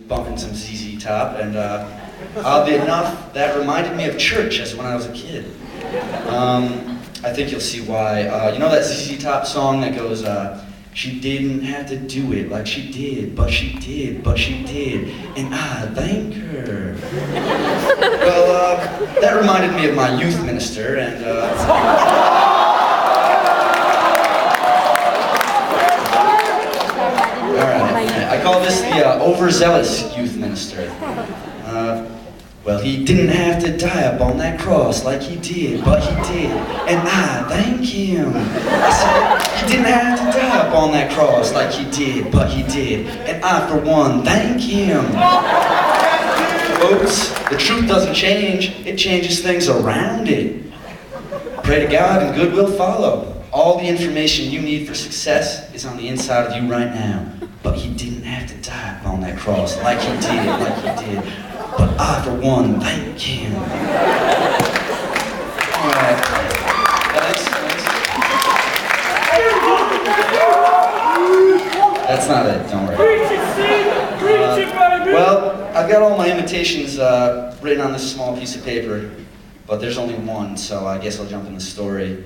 bumping some ZZ Top, and oddly enough, that reminded me of church as when I was a kid. I think you'll see why. You know that ZZ Top song that goes, she didn't have to do it like she did, but she did, and I thank her. Well, that reminded me of my youth minister, and I call this the overzealous youth minister. Well, he didn't have to die up on that cross like he did, but he did, and I thank him. I said, he didn't have to die up on that cross like he did, but he did, and I, for one, thank him. Folks, the truth doesn't change, it changes things around it. Pray to God and good will follow. All the information you need for success is on the inside of you right now. But he didn't have to die on that cross like he did. But I, for one, thank him. All right. Thanks. That's not it, don't worry. Well, I've got all my invitations written on this small piece of paper, but there's only one, so I guess I'll jump in the story.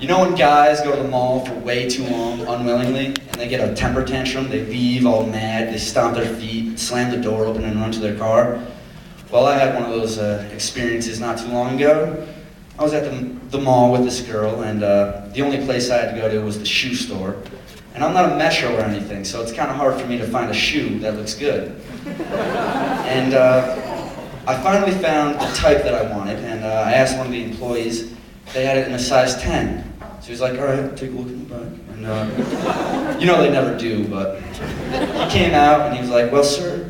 You know when guys go to the mall for way too long, unwillingly, and they get a temper tantrum, they leave all mad, they stomp their feet, slam the door open and run to their car? Well, I had one of those experiences not too long ago. I was at the mall with this girl, and the only place I had to go to was the shoe store. And I'm not a metro or anything, so it's kind of hard for me to find a shoe that looks good. And I finally found the type that I wanted, and I asked one of the employees, they had it in a size 10. So he was like, all right, take a look in the back. And you know they never do, but he came out and he was like, well, sir,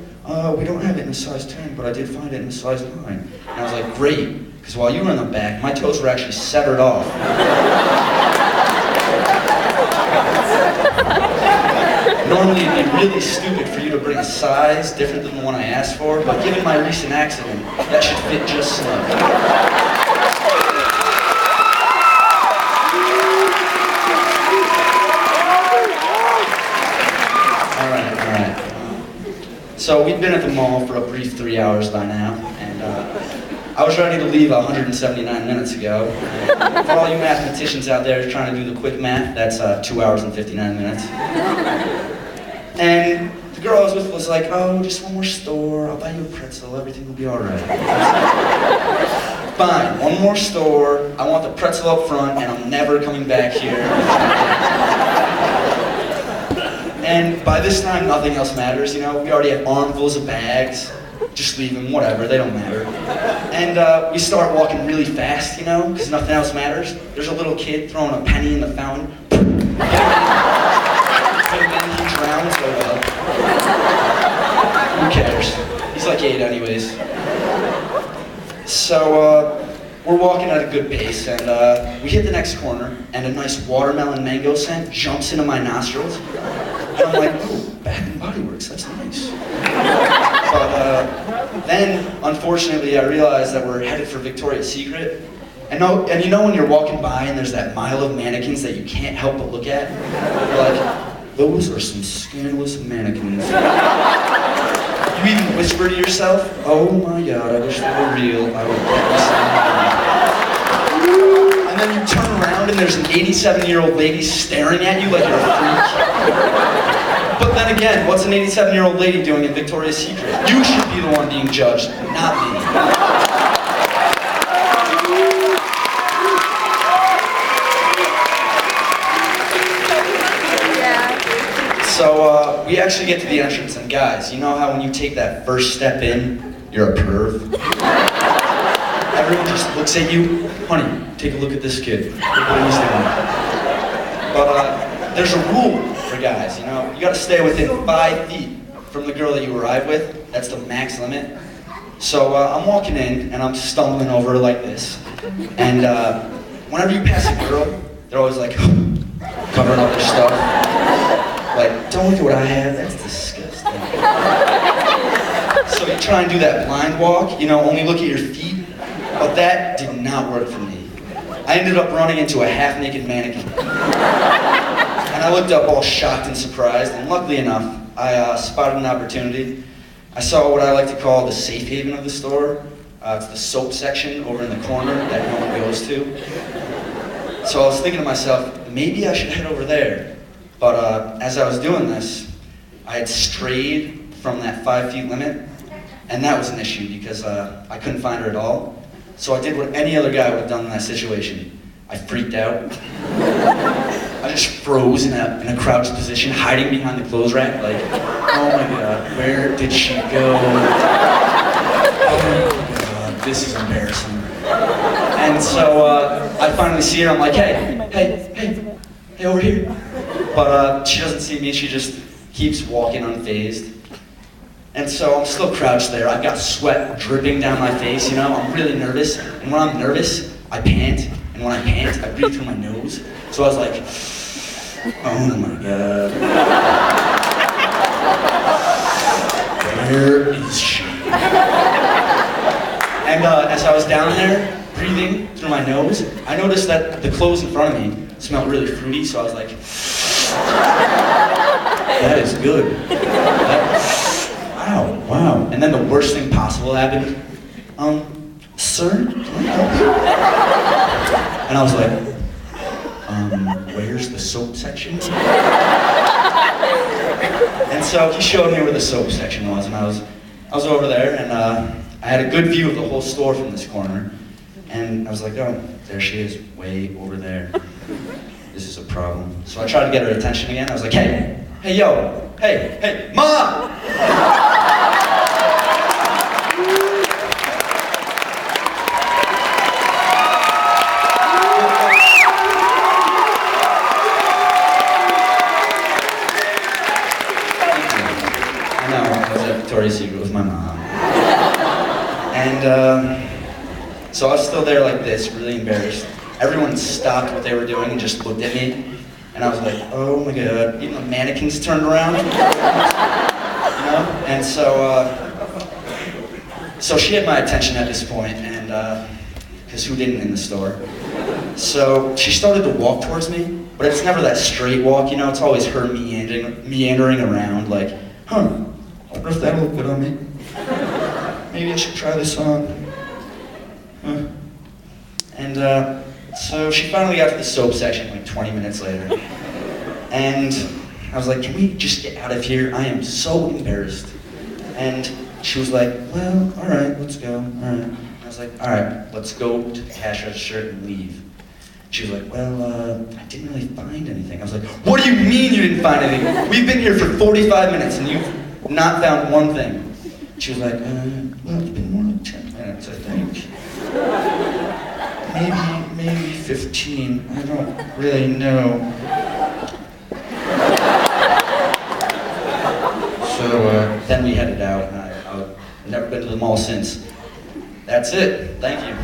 we don't have it in a size 10, but I did find it in a size 9. And I was like, great, because while you were in the back, my toes were actually severed off. Normally it'd be really stupid for you to bring a size different than the one I asked for, but given my recent accident, that should fit just snug. So we'd been at the mall for a brief 3 hours by now, and I was ready to leave 179 minutes ago. And for all you mathematicians out there trying to do the quick math, that's 2 hours and 59 minutes. And the girl I was with was like, oh, just one more store, I'll buy you a pretzel, everything will be all right. Fine, one more store, I want the pretzel up front, and I'm never coming back here. And by this time, nothing else matters, you know? We already have armfuls of bags. Just leave them, whatever, they don't matter. And we start walking really fast, you know, because nothing else matters. There's a little kid throwing a penny in the fountain. And then he drowns, oh well. Who cares? He's like 8 anyways. So, we're walking at a good pace, and we hit the next corner, and a nice watermelon mango scent jumps into my nostrils. And I'm like, oh, Bath and Body Works, that's nice. But then, unfortunately, I realized that we're headed for Victoria's Secret. And you know when you're walking by and there's that mile of mannequins that you can't help but look at? You're like, those are some scandalous mannequins. You even whisper to yourself, oh my God, I wish they were real, I would get me some. And then you turn around and there's an 87-year-old lady staring at you like you're a freak. But then again, what's an 87-year-old lady doing in Victoria's Secret? You should be the one being judged, not me. So we actually get to the entrance, and guys, you know how when you take that first step in, you're a perv? Everyone just looks at you, honey, take a look at this kid. Look what he's doing. But there's a rule for guys, you know? You gotta stay within 5 feet from the girl that you arrive with. That's the max limit. So I'm walking in, and I'm stumbling over like this. And whenever you pass a girl, they're always like, covering up their stuff. Like, don't look at what I have, that's disgusting. So you try and do that blind walk, you know, only look at your feet. But that did not work for me. I ended up running into a half-naked mannequin. And I looked up all shocked and surprised, and luckily enough, I I spotted an opportunity. I saw what I like to call the safe haven of the store. It's the soap section over in the corner that no one goes to. So I was thinking to myself, maybe I should head over there. But as I was doing this, I had strayed from that 5 feet limit, and that was an issue because I couldn't find her at all. So I did what any other guy would have done in that situation. I freaked out. I just froze in a crouched position, hiding behind the clothes rack, like, oh my God, where did she go? Oh my God, this is embarrassing. And so I finally see her, I'm like, hey, over here. But she doesn't see me, she just keeps walking unfazed. And so I'm still crouched there, I've got sweat dripping down my face, you know, I'm really nervous. And when I'm nervous, I pant. And when I pant, I breathe through my nose. So I was like, oh my God. Where is she? And as I was down there, breathing through my nose, I noticed that the clothes in front of me smelled really fruity, so I was like, that is good. Wow. And then the worst thing possible happened. Sir, can I help you? And I was like, where's the soap section? And so he showed me where the soap section was, and I was over there, and I had a good view of the whole store from this corner. And I was like, oh, there she is, way over there. This is a problem. So I tried to get her attention again. I was like, hey, yo, hey, Mom! Victoria's Secret with my mom. And so I was still there like this, really embarrassed. Everyone stopped what they were doing and just looked at me. And I was like, oh my God, even the mannequins turned around. You know? And so she had my attention at this point, and because who didn't in the store? So she started to walk towards me, but it's never that straight walk, you know, it's always her meandering around like, I wonder if that'll look good on me. Maybe I should try this on. And so she finally got to the soap section like 20 minutes later. And I was like, can we just get out of here? I am so embarrassed. And she was like, well, all right, let's go, all right. And I was like, all right, let's go to the cash register and leave. She was like, well, I didn't really find anything. I was like, what do you mean you didn't find anything? We've been here for 45 minutes and you've not found one thing. She was like, well, it's been more than 10 minutes, I think. Maybe 15, I don't really know. So then we headed out, and I've never been to the mall since. That's it, thank you.